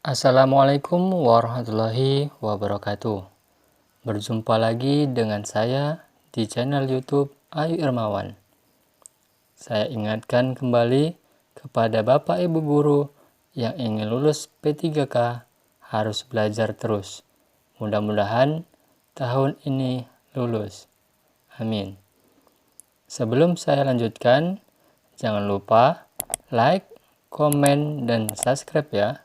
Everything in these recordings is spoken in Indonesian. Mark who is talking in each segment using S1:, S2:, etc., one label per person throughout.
S1: Assalamualaikum warahmatullahi wabarakatuh. Berjumpa lagi dengan saya di channel YouTube Ayu Irmawan. Saya ingatkan kembali kepada Bapak Ibu guru yang ingin lulus P3K harus belajar terus. Mudah-mudahan tahun ini lulus. Amin. Sebelum saya lanjutkan, jangan lupa like, komen, dan subscribe ya.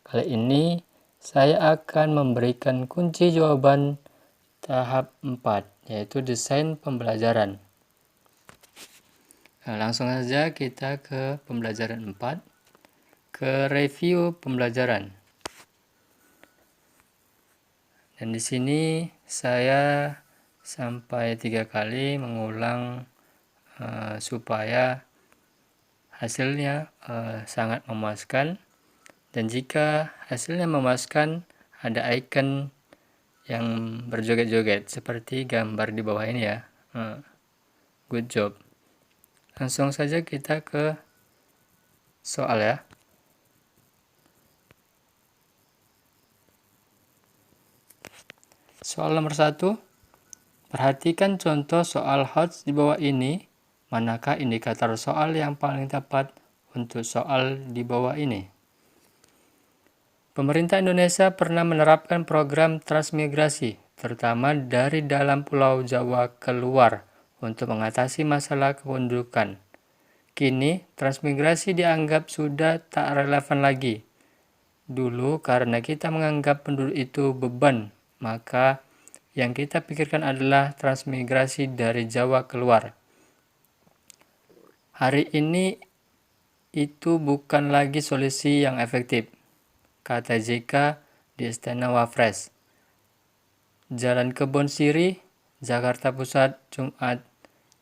S1: Kali ini saya akan memberikan kunci jawaban tahap 4, yaitu desain pembelajaran. Nah, langsung saja kita ke pembelajaran 4, ke review pembelajaran. Dan di sini saya sampai 3 kali mengulang supaya hasilnya sangat memuaskan. Dan jika hasilnya memuaskan, ada icon yang berjoget-joget seperti gambar di bawah ini ya. Good job. Langsung saja kita ke soal ya. Soal nomor 1. Perhatikan contoh soal HOTS di bawah ini. Manakah indikator soal yang paling tepat untuk soal di bawah ini? Pemerintah Indonesia pernah menerapkan program transmigrasi, terutama dari dalam Pulau Jawa keluar, untuk mengatasi masalah kependudukan. Kini, transmigrasi dianggap sudah tak relevan lagi. Dulu, karena kita menganggap penduduk itu beban, maka yang kita pikirkan adalah transmigrasi dari Jawa keluar. Hari ini, itu bukan lagi solusi yang efektif, kata JK di Istana Wafres. Jalan Kebon Siri, Jakarta Pusat, Jumat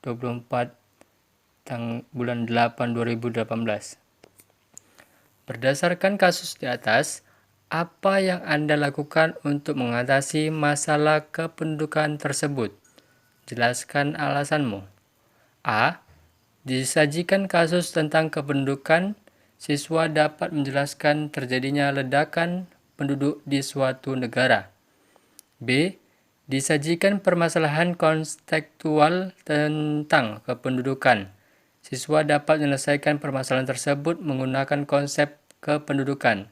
S1: 24 bulan 8 2018. Berdasarkan kasus di atas, apa yang Anda lakukan untuk mengatasi masalah kependudukan tersebut? Jelaskan alasanmu. A. Disajikan kasus tentang kependudukan, siswa dapat menjelaskan terjadinya ledakan penduduk di suatu negara. B. Disajikan permasalahan konstekstual tentang kependudukan. Siswa dapat menyelesaikan permasalahan tersebut menggunakan konsep kependudukan.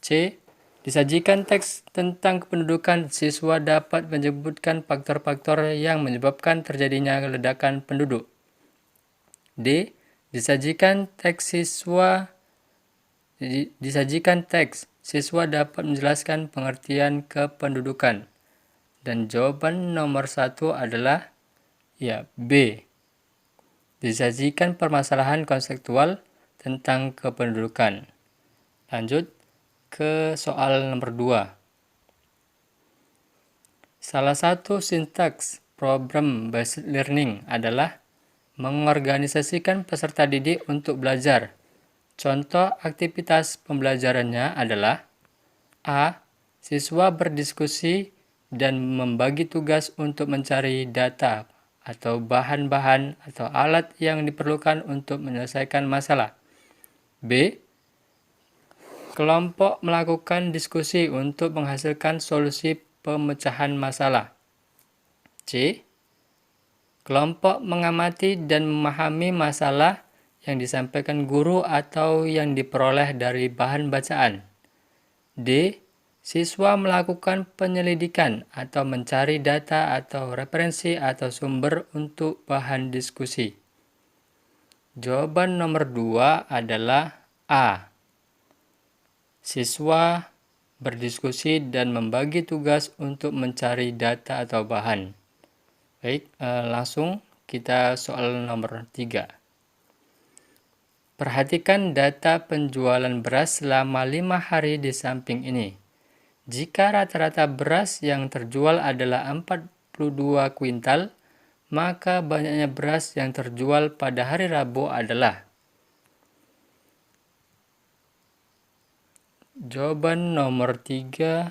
S1: C. Disajikan teks tentang kependudukan. Siswa dapat menyebutkan faktor-faktor yang menyebabkan terjadinya ledakan penduduk. D. Disajikan teks. Siswa dapat menjelaskan pengertian kependudukan. Dan jawaban nomor 1 adalah ya B. Disajikan permasalahan konseptual tentang kependudukan. Lanjut ke soal nomor 2. Salah satu sintaks problem-based learning adalah mengorganisasikan peserta didik untuk belajar. Contoh aktivitas pembelajarannya adalah A. Siswa berdiskusi dan membagi tugas untuk mencari data atau bahan-bahan atau alat yang diperlukan untuk menyelesaikan masalah. B. Kelompok melakukan diskusi untuk menghasilkan solusi pemecahan masalah. C. Kelompok mengamati dan memahami masalah yang disampaikan guru atau yang diperoleh dari bahan bacaan. D. Siswa melakukan penyelidikan atau mencari data atau referensi atau sumber untuk bahan diskusi. Jawaban nomor 2 adalah A. Siswa berdiskusi dan membagi tugas untuk mencari data atau bahan. Baik, langsung kita soal nomor 3. Perhatikan data penjualan beras selama 5 hari di samping ini. Jika rata-rata beras yang terjual adalah 42 kuintal, maka banyaknya beras yang terjual pada hari Rabu adalah. Jawaban nomor 3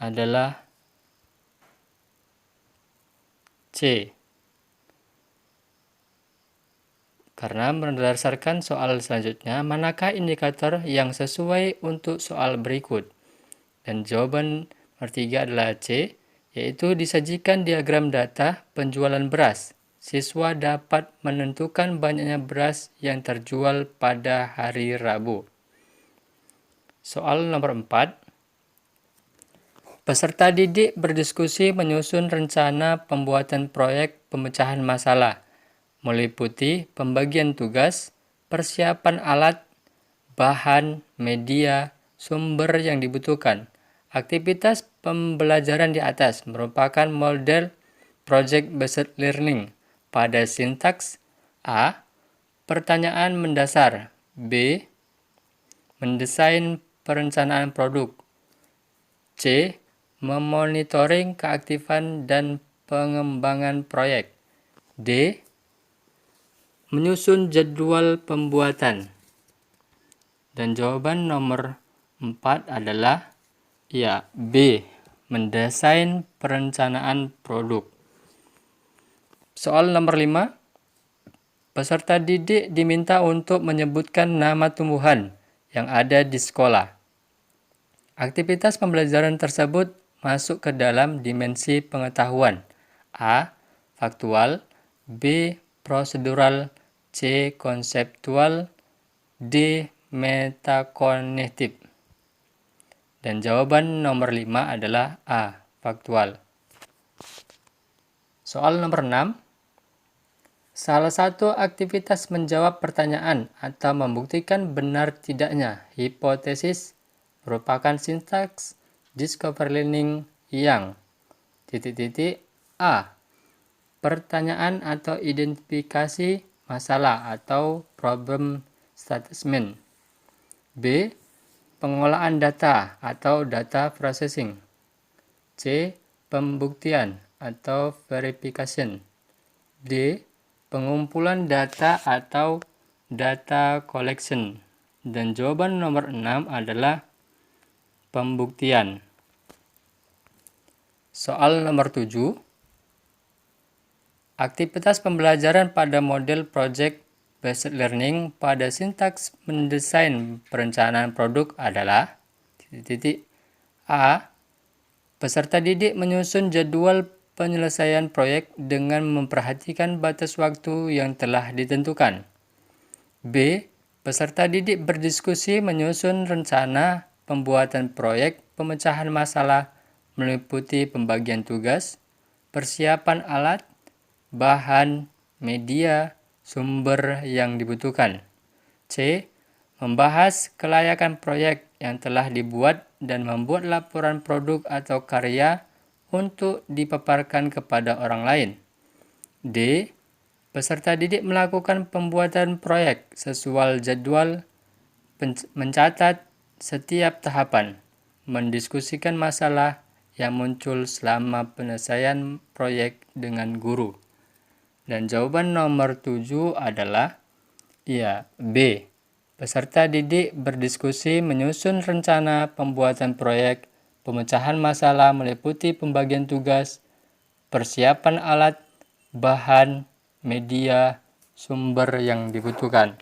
S1: adalah C. Karena berdasarkan soal selanjutnya, manakah indikator yang sesuai untuk soal berikut? Dan jawaban nomor 3 adalah C, yaitu disajikan diagram data penjualan beras. Siswa dapat menentukan banyaknya beras yang terjual pada hari Rabu. Soal nomor 4. Peserta didik berdiskusi menyusun rencana pembuatan proyek pemecahan masalah, meliputi pembagian tugas, persiapan alat, bahan, media, sumber yang dibutuhkan. Aktivitas pembelajaran di atas merupakan model project-based learning pada sintaks A. Pertanyaan mendasar. B. Mendesain perencanaan produk. C. Memonitoring keaktifan dan pengembangan proyek. D. Menyusun jadwal pembuatan. Dan jawaban nomor 4 adalah ya B. Mendesain perencanaan produk. Soal nomor 5. Peserta didik diminta untuk menyebutkan nama tumbuhan yang ada di sekolah. Aktivitas pembelajaran tersebut masuk ke dalam dimensi pengetahuan. A. Faktual. B. Prosedural. C. Konseptual. D. Metakognitif. Dan jawaban nomor 5 adalah A. Faktual. Soal nomor 6. Salah satu aktivitas menjawab pertanyaan atau membuktikan benar tidaknya hipotesis merupakan sintaks discovery learning yang A. Pertanyaan atau identifikasi masalah atau problem statement. B. Pengolahan data atau data processing. C. Pembuktian atau verification. D. Pengumpulan data atau data collection. Dan jawaban nomor 6 adalah pembuktian. Soal nomor 7. Aktivitas pembelajaran pada model project-based learning pada sintaks mendesain perencanaan produk adalah A. Peserta didik menyusun jadwal penyelesaian proyek dengan memperhatikan batas waktu yang telah ditentukan. B. Peserta didik berdiskusi menyusun rencana pembuatan proyek pemecahan masalah meliputi pembagian tugas, persiapan alat, bahan, media, sumber yang dibutuhkan. C. Membahas kelayakan proyek yang telah dibuat dan membuat laporan produk atau karya untuk dipaparkan kepada orang lain. D. Peserta didik melakukan pembuatan proyek sesuai jadwal, mencatat setiap tahapan, mendiskusikan masalah yang muncul selama penyelesaian proyek dengan guru. Dan jawaban nomor 7 adalah ya B. Peserta didik berdiskusi menyusun rencana pembuatan proyek pemecahan masalah meliputi pembagian tugas, persiapan alat, bahan, media, sumber yang dibutuhkan.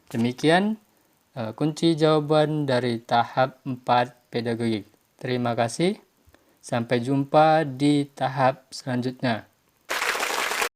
S1: Demikian kunci jawaban dari tahap 4 pedagogik. Terima kasih. Sampai jumpa di tahap selanjutnya.